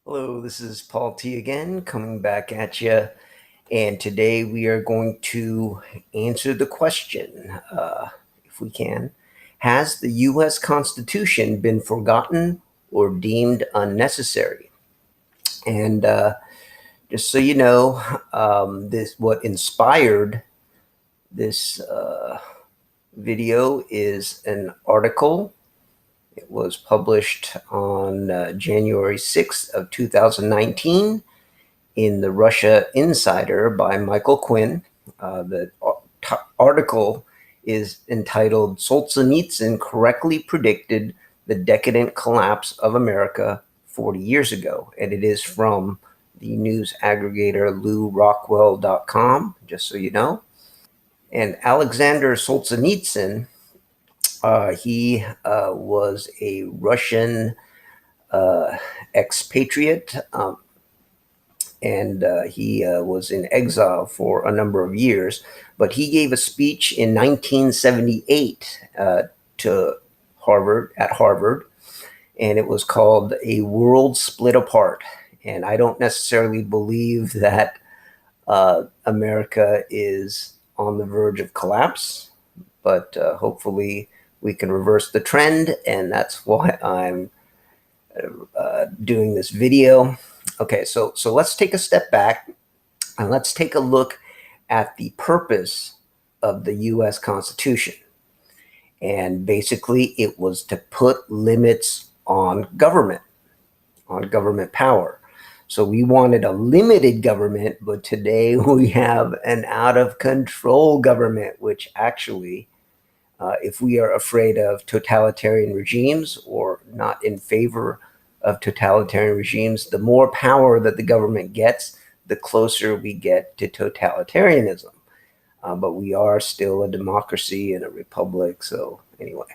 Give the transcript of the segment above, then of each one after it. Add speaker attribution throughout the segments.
Speaker 1: Hello, this is Paul T again, coming back at you. And today we are going to answer the question, if we can. Has the U.S. Constitution been forgotten or deemed unnecessary? And just so you know, this what inspired this video is an article. It was published on January 6th of 2019 in the Russia Insider by Michael Quinn. The article is entitled Solzhenitsyn Correctly Predicted the Decadent Collapse of America 40 Years Ago. And it is from the news aggregator LewRockwell.com, just so you know. And Alexander Solzhenitsyn, he was a Russian expatriate, and he was in exile for a number of years. But he gave a speech in 1978 to Harvard, and it was called "A World Split Apart." And I don't necessarily believe that America is on the verge of collapse, but hopefully we can reverse the trend, and that's why I'm doing this video. Okay, so let's take a step back and let's take a look at the purpose of the U.S. Constitution. And basically, it was to put limits on government power. So we wanted a limited government, but today we have an out of control government, which actually, if we are afraid of totalitarian regimes or not in favor of totalitarian regimes, the more power that the government gets, the closer we get to totalitarianism. But we are still a democracy and a republic. So anyway,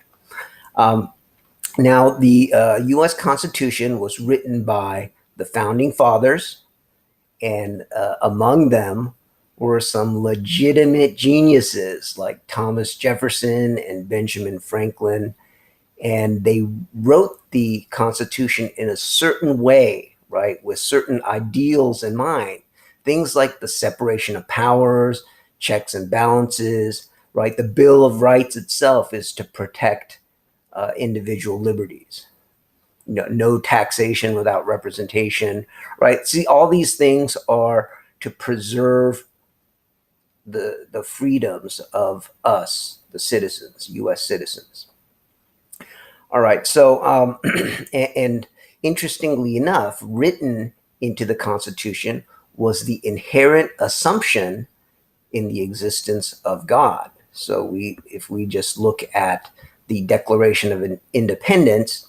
Speaker 1: now the U.S. Constitution was written by the founding fathers, and among them were some legitimate geniuses like Thomas Jefferson and Benjamin Franklin. And they wrote the Constitution in a certain way, right, with certain ideals in mind. Things like the separation of powers, checks and balances, right? The Bill of Rights itself is to protect individual liberties. No taxation without representation, right? See, all these things are to preserve the freedoms of us, the citizens, U.S. citizens. All right. So, and interestingly enough, written into the Constitution was the inherent assumption in the existence of God. So if we just look at the Declaration of Independence,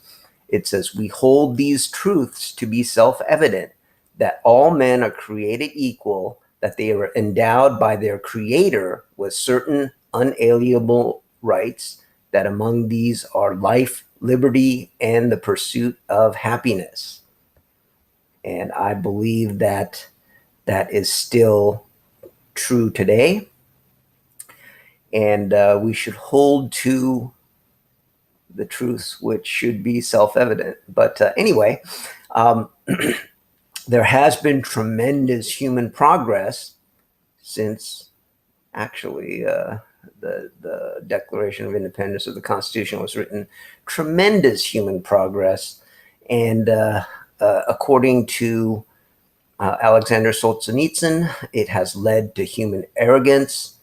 Speaker 1: it says, "We hold these truths to be self-evident, that all men are created equal, that they are endowed by their Creator with certain unalienable rights, that among these are life, liberty, and the pursuit of happiness." And I believe that that is still true today. And we should hold to the truths which should be self-evident. But anyway, there has been tremendous human progress since actually the Declaration of Independence of the Constitution was written. Tremendous human progress. And according to Alexander Solzhenitsyn, it has led to human arrogance,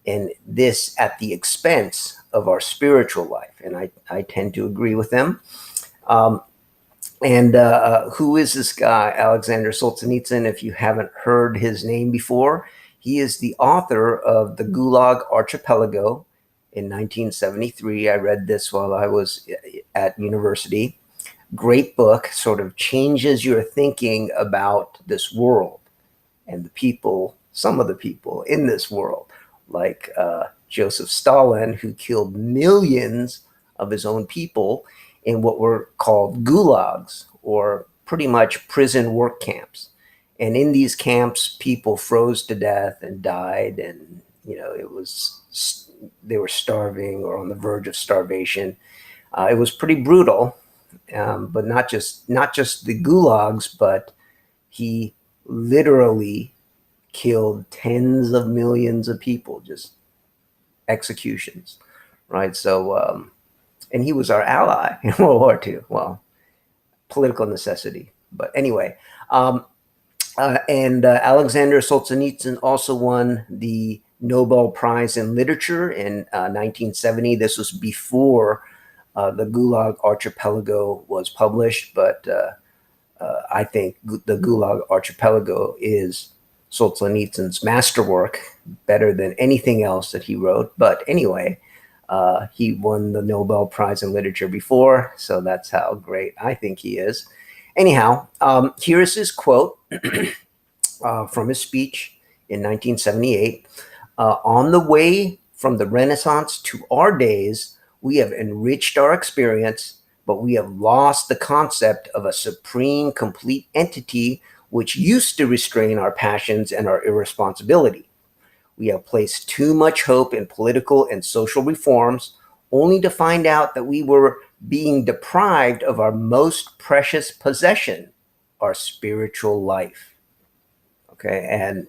Speaker 1: and this at the expense of our spiritual life. And I tend to agree with them. And who is this guy, Alexander Solzhenitsyn? If you haven't heard his name before, he is the author of The Gulag Archipelago in 1973. I read this while I was at university. Great book, sort of changes your thinking about this world and the people, some of the people in this world, like Joseph Stalin, who killed millions of his own people in what were called gulags, or pretty much prison work camps. And in these camps, people froze to death and died, and they were starving or on the verge of starvation. It was pretty brutal. but not just the gulags, but he literally killed tens of millions of people, just executions, right? So, and he was our ally in World War II. Well, political necessity, but anyway. And Alexander Solzhenitsyn also won the Nobel Prize in Literature in 1970. This was before the Gulag Archipelago was published, but I think the Gulag Archipelago is Solzhenitsyn's masterwork, better than anything else that he wrote. But anyway, he won the Nobel Prize in Literature before, so that's how great I think he is. Anyhow, here is his quote from his speech in 1978. On the way from the Renaissance to our days, we have enriched our experience, but we have lost the concept of a supreme, complete entity which used to restrain our passions and our irresponsibility. We have placed too much hope in political and social reforms, only to find out that we were being deprived of our most precious possession, our spiritual life. Okay, and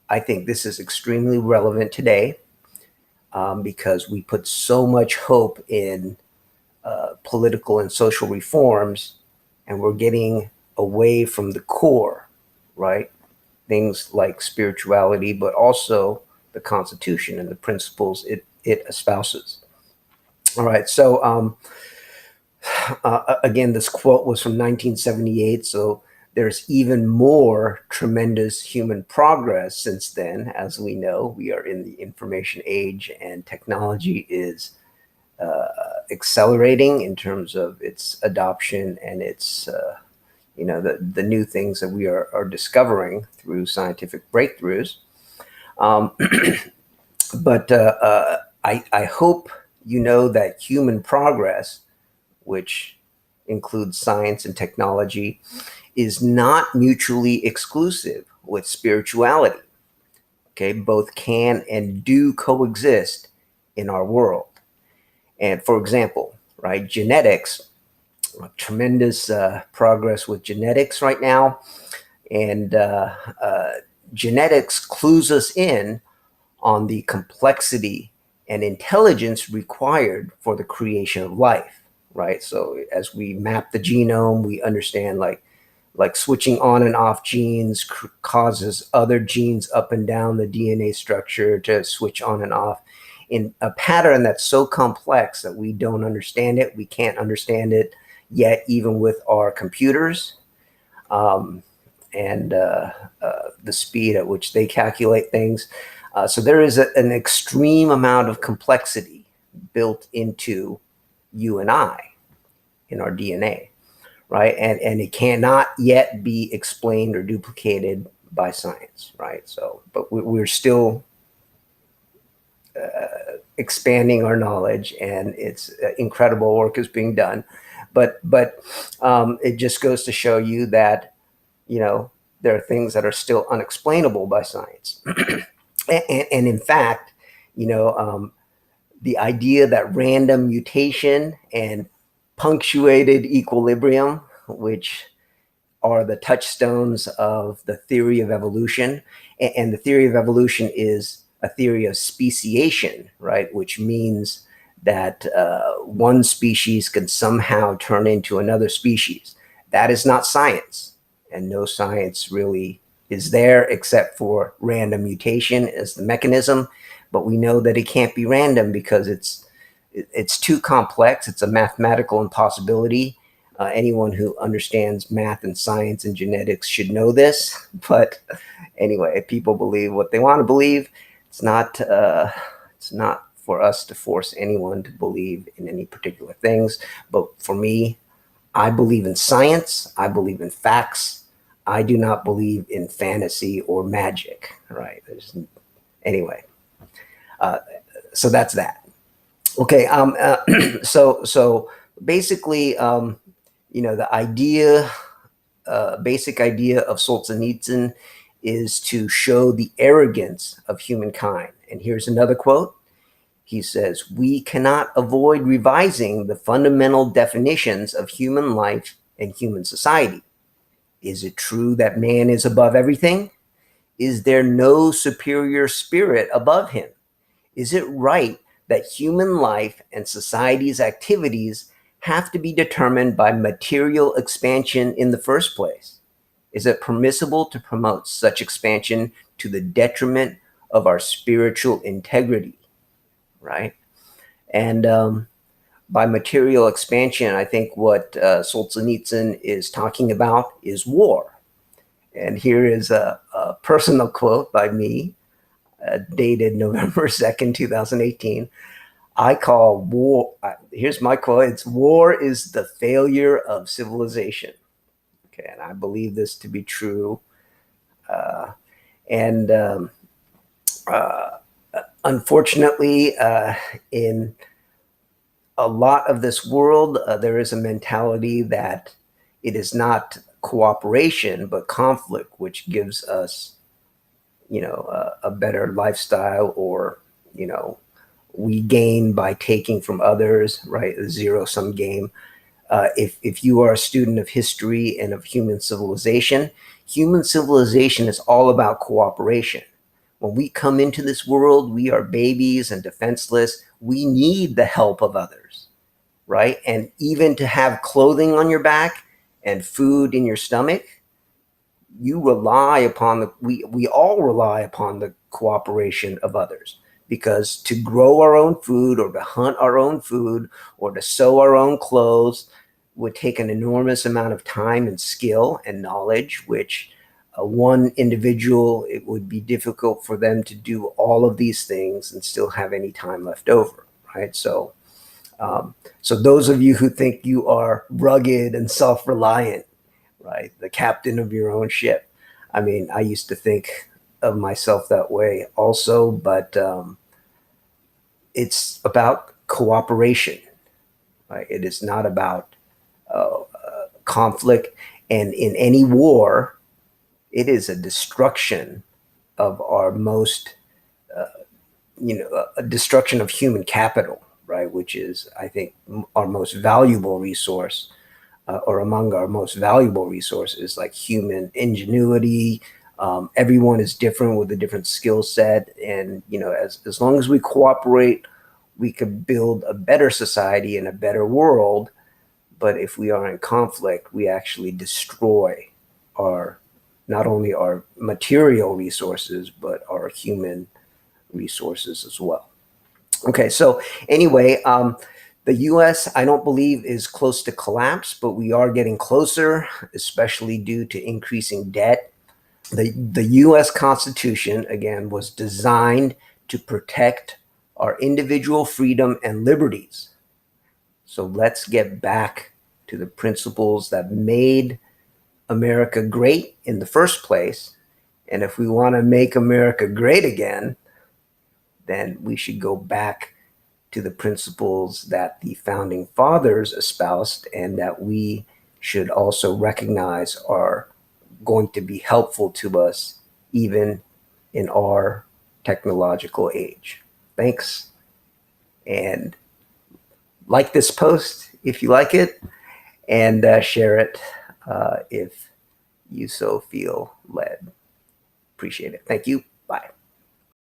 Speaker 1: I think this is extremely relevant today, because we put so much hope in political and social reforms, and we're getting away from the core, right? Things like spirituality, but also the Constitution and the principles it espouses. All right, so again, this quote was from 1978, so there's even more tremendous human progress since then. As we know, we are in the information age, and technology is accelerating in terms of its adoption and its the new things that we are discovering through scientific breakthroughs. But I hope you know that human progress, which includes science and technology, is not mutually exclusive with spirituality. Okay, both can and do coexist in our world. And for example, right, genetics, tremendous progress with genetics right now. And genetics clues us in on the complexity and intelligence required for the creation of life, right? So as we map the genome, we understand like switching on and off genes causes other genes up and down the DNA structure to switch on and off in a pattern that's so complex that we don't understand it. We can't understand it yet, even with our computers, and the speed at which they calculate things. So there is an extreme amount of complexity built into you and I in our DNA, right? And it cannot yet be explained or duplicated by science, right? So, but we're still expanding our knowledge, and it's incredible work is being done. But it just goes to show you that, there are things that are still unexplainable by science. And in fact, the idea that random mutation and punctuated equilibrium, which are the touchstones of the theory of evolution, and the theory of evolution is a theory of speciation, right? Which means that one species can somehow turn into another species. That is not science, and no science really is there except for random mutation as the mechanism. But we know that it can't be random because it's too complex. It's a mathematical impossibility. Anyone who understands math and science and genetics should know this. But anyway, people believe what they want to believe. It's not for us to force anyone to believe in any particular things. But for me, I believe in science. I believe in facts. I do not believe in fantasy or magic, right? Anyway, so that's that. Okay, so basically, the idea, basic idea of Solzhenitsyn is to show the arrogance of humankind. And here's another quote. He says, we cannot avoid revising the fundamental definitions of human life and human society. Is it true that man is above everything? Is there no superior spirit above him? Is it right that human life and society's activities have to be determined by material expansion in the first place? Is it permissible to promote such expansion to the detriment of our spiritual integrity? Right? And by material expansion, I think what Solzhenitsyn is talking about is war. And here is a personal quote by me, dated November 2nd, 2018. I call war, here's my quote, it's war is the failure of civilization. Okay, and I believe this to be true. And unfortunately, in a lot of this world, there is a mentality that it is not cooperation, but conflict, which gives us, a better lifestyle, or, we gain by taking from others, right? A zero-sum game. If you are a student of history and of human civilization is all about cooperation. When we come into this world, we are babies and defenseless. We need the help of others, right? And even to have clothing on your back and food in your stomach, you rely upon we all rely upon the cooperation of others, because to grow our own food, or to hunt our own food, or to sew our own clothes would take an enormous amount of time and skill and knowledge, which one individual, it would be difficult for them to do all of these things and still have any time left over, right? So those of you who think you are rugged and self-reliant, right, the captain of your own ship, I mean, I used to think of myself that way also, but it's about cooperation, right? It is not about conflict. And in any war, it is a destruction of our most, a destruction of human capital, right? Which is, I think, our most valuable resource, or among our most valuable resources, like human ingenuity. Everyone is different with a different skill set. And, as long as we cooperate, we could build a better society and a better world. But if we are in conflict, we actually destroy not only our material resources, but our human resources as well. Okay, so anyway, the US, I don't believe, is close to collapse, but we are getting closer, especially due to increasing debt. The US Constitution, again, was designed to protect our individual freedom and liberties. So let's get back to the principles that made America great in the first place. And if we want to make America great again, then we should go back to the principles that the founding fathers espoused, and that we should also recognize are going to be helpful to us even in our technological age. Thanks. And like this post if you like it, and share it if you so feel led. Appreciate it. Thank you. Bye.